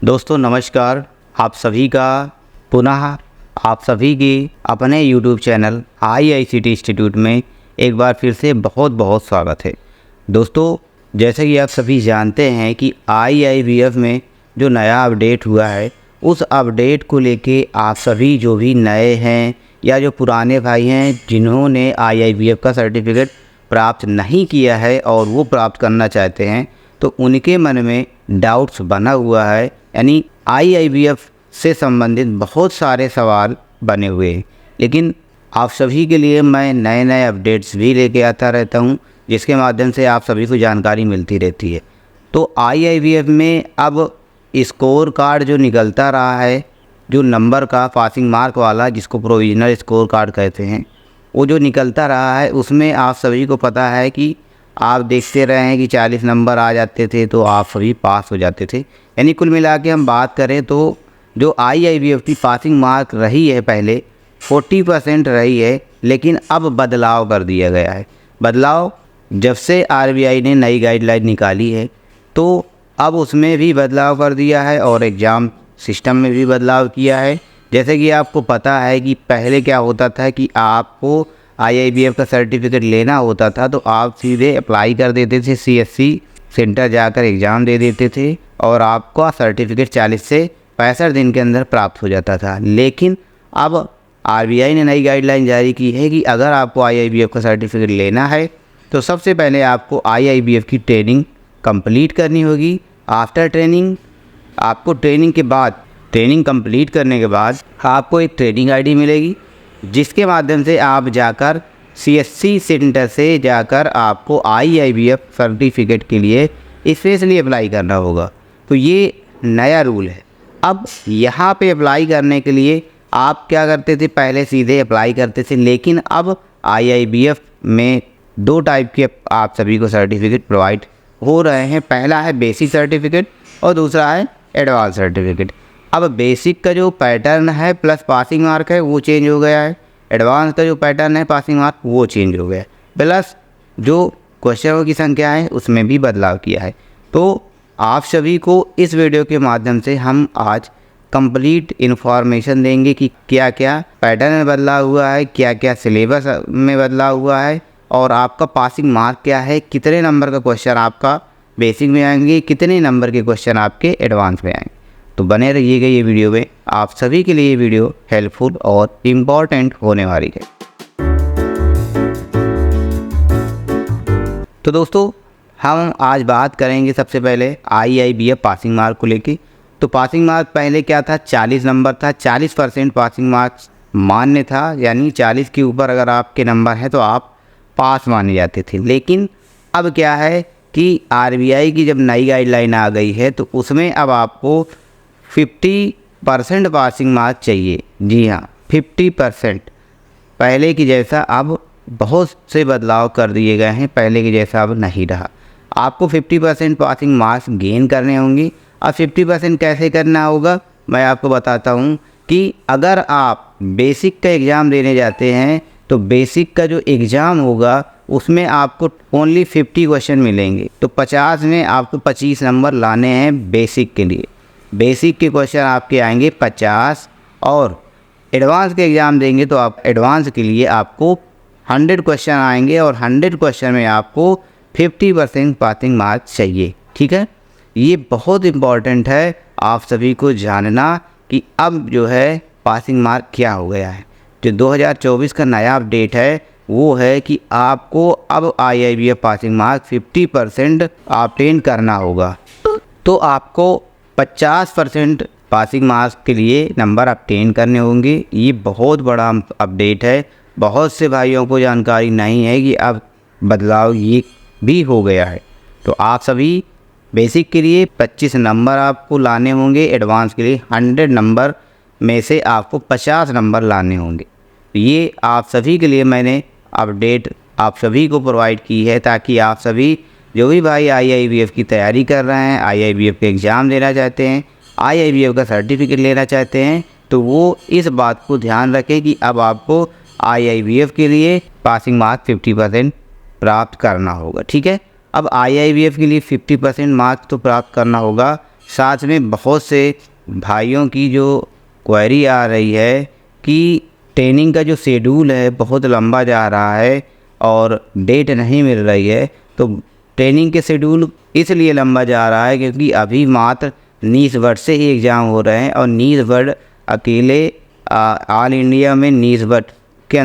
दोस्तों नमस्कार। आप सभी का पुनः आप सभी की अपने YouTube चैनल IICT इंस्टीट्यूट में एक बार फिर से बहुत बहुत स्वागत है। दोस्तों जैसे कि आप सभी जानते हैं कि IIBF में जो नया अपडेट हुआ है उस अपडेट को लेके आप सभी जो भी नए हैं या जो पुराने भाई हैं जिन्होंने IIBF का सर्टिफिकेट प्राप्त नहीं किया है और वो प्राप्त करना चाहते हैं तो उनके मन में डाउट्स बना हुआ है, यानी IIBF से संबंधित बहुत सारे सवाल बने हुए हैं। लेकिन आप सभी के लिए मैं नए नए अपडेट्स भी लेके आता रहता हूं, जिसके माध्यम से आप सभी को जानकारी मिलती रहती है। तो IIBF में अब स्कोर कार्ड जो निकलता रहा है, जो नंबर का पासिंग मार्क वाला जिसको प्रोविजनल स्कोर कार्ड कहते हैं, वो जो निकलता रहा है उसमें आप सभी को पता है कि आप देखते रहे हैं कि 40 नंबर आ जाते थे तो आप सभी पास हो जाते थे। यानी कुल मिला के हम बात करें तो जो IIBF की पासिंग मार्क रही है पहले 40% रही है, लेकिन अब बदलाव कर दिया गया है। बदलाव जब से RBI ने नई गाइडलाइन निकाली है तो अब उसमें भी बदलाव कर दिया है और एग्ज़ाम सिस्टम में भी बदलाव किया है। जैसे कि आपको पता है कि पहले क्या होता था कि आपको IIBF का सर्टिफिकेट लेना होता था तो आप सीधे अप्लाई कर देते थे, CSC सेंटर जाकर एग्ज़ाम दे देते थे और आपका सर्टिफिकेट 40 से 65 दिन के अंदर प्राप्त हो जाता था। लेकिन अब RBI ने नई गाइडलाइन जारी की है कि अगर आपको IIBF का सर्टिफिकेट लेना है तो सबसे पहले आपको IIBF की ट्रेनिंग कंप्लीट करनी होगी। आफ्टर ट्रेनिंग आपको ट्रेनिंग कंप्लीट करने के बाद आपको एक ट्रेनिंग ID मिलेगी, जिसके माध्यम से आप जाकर CSC सेंटर से जाकर आपको IIBF सर्टिफिकेट के लिए स्पेशली अप्लाई करना होगा। तो ये नया रूल है। अब यहाँ पे अप्लाई करने के लिए आप क्या करते थे, पहले सीधे अप्लाई करते थे, लेकिन अब IIBF में 2 टाइप के आप सभी को सर्टिफिकेट प्रोवाइड हो रहे हैं। पहला है बेसिक सर्टिफिकेट और दूसरा है एडवांस सर्टिफिकेट। अब बेसिक का जो पैटर्न है प्लस पासिंग मार्क है वो चेंज हो गया है, एडवांस का जो पैटर्न है पासिंग मार्क वो चेंज हो गया है, प्लस जो क्वेश्चनों की संख्या है उसमें भी बदलाव किया है। तो आप सभी को इस वीडियो के माध्यम से हम आज कंप्लीट इन्फॉर्मेशन देंगे कि क्या क्या पैटर्न में बदलाव हुआ है, क्या क्या सिलेबस में बदलाव हुआ है और आपका पासिंग मार्क क्या है, कितने नंबर का क्वेश्चन आपका बेसिक में आएंगे, कितने नंबर के क्वेश्चन आपके एडवांस में आएंगे। तो बने रहिएगा ये वीडियो में, आप सभी के लिए ये वीडियो हेल्पफुल और इम्पॉर्टेंट होने वाली है। तो दोस्तों हम आज बात करेंगे सबसे पहले IIBF पासिंग मार्क को लेके। तो पासिंग मार्क पहले क्या था, 40 नंबर था, 40% पासिंग मार्क्स मान्य था, यानी 40 के ऊपर अगर आपके नंबर है तो आप पास माने जाते थे। लेकिन अब क्या है कि RBI की जब नई गाइडलाइन आ गई है तो उसमें अब आपको 50% पासिंग मार्क चाहिए। जी हाँ, 50%। पहले की जैसा अब बहुत से बदलाव कर दिए गए हैं, पहले की जैसा अब नहीं रहा। आपको 50% पासिंग मार्क्स गेन करने होंगे। अब 50% कैसे करना होगा मैं आपको बताता हूँ कि अगर आप बेसिक का एग्ज़ाम देने जाते हैं तो बेसिक का जो एग्ज़ाम होगा उसमें आपको ओनली 50 क्वेश्चन मिलेंगे। तो 50 में आपको 25 नंबर लाने हैं बेसिक के लिए। बेसिक के क्वेश्चन आपके आएंगे 50 और एडवांस के एग्ज़ाम देंगे तो आप एडवांस के लिए आपको 100 क्वेश्चन आएंगे और 100 क्वेश्चन में आपको 50% पासिंग मार्क चाहिए। ठीक है, ये बहुत इम्पॉर्टेंट है आप सभी को जानना कि अब जो है पासिंग मार्क क्या हो गया है। जो 2024 का नया अपडेट है वो है कि आपको अब IIBF पासिंग मार्क 50% ऑब्टेन करना होगा। तो आपको 50% पासिंग मार्क्स के लिए नंबर ऑब्टेन करने होंगे। ये बहुत बड़ा अपडेट है, बहुत से भाइयों को जानकारी नहीं है कि अब बदलाव ये भी हो गया है। तो आप सभी बेसिक के लिए 25 नंबर आपको लाने होंगे, एडवांस के लिए 100 नंबर में से आपको 50 नंबर लाने होंगे। तो ये आप सभी के लिए मैंने अपडेट आप सभी को प्रोवाइड की है ताकि आप सभी जो भी भाई IIBF की तैयारी कर रहे हैं, IIBF के एग्ज़ाम देना चाहते हैं, IIBF का सर्टिफिकेट लेना चाहते हैं, तो वो इस बात को ध्यान रखें कि अब आपको IIBF के लिए पासिंग मार्क 50% प्राप्त करना होगा। ठीक है, अब IIBF के लिए 50% मार्क्स तो प्राप्त करना होगा, साथ में बहुत से भाइयों की जो क्वेरी आ रही है कि ट्रेनिंग का जो शेड्यूल है बहुत लंबा जा रहा है और डेट नहीं मिल रही है। तो ट्रेनिंग के शेड्यूल इसलिए लंबा जा रहा है क्योंकि अभी मात्र नीस वर्ड से ही एग्ज़ाम हो रहे हैं और नीस वर्ड अकेले ऑल इंडिया में नीस वर्ड के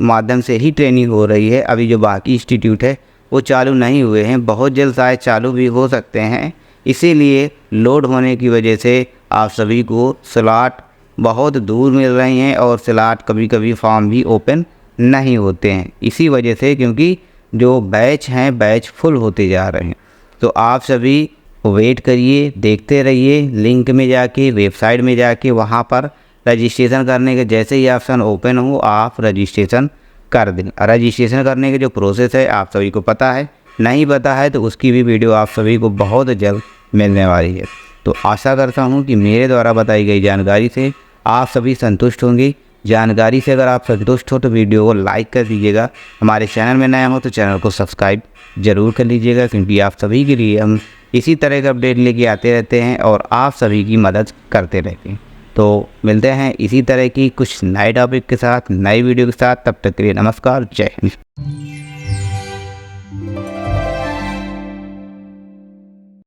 माध्यम से ही ट्रेनिंग हो रही है। अभी जो बाकी इंस्टीट्यूट है वो चालू नहीं हुए हैं, बहुत जल्द शायद चालू भी हो सकते हैं। इसीलिए लोड होने की वजह से आप सभी को स्लॉट बहुत दूर मिल रही हैं और स्लॉट कभी कभी फॉर्म भी ओपन नहीं होते हैं इसी वजह से, क्योंकि जो बैच हैं बैच फुल होते जा रहे हैं। तो आप सभी वेट करिए, देखते रहिए, लिंक में जाके वेबसाइट में जाके वहाँ पर रजिस्ट्रेशन करने के जैसे ही ऑप्शन ओपन हो आप रजिस्ट्रेशन कर दें। रजिस्ट्रेशन करने के जो प्रोसेस है आप सभी को पता है, नहीं पता है तो उसकी भी वीडियो आप सभी को बहुत जल्द मिलने वाली है। तो आशा करता हूँ कि मेरे द्वारा बताई गई जानकारी से आप सभी संतुष्ट होंगे। जानकारी से अगर आप संतुष्ट हो तो वीडियो को लाइक कर दीजिएगा। हमारे चैनल में नया हो तो चैनल को सब्सक्राइब ज़रूर कर लीजिएगा, क्योंकि आप सभी के लिए हम इसी तरह का अपडेट लेके आते रहते हैं और आप सभी की मदद करते रहते हैं। तो मिलते हैं इसी तरह की कुछ नए टॉपिक के साथ, नई वीडियो के साथ। तब तक के लिए नमस्कार, जय हिंद।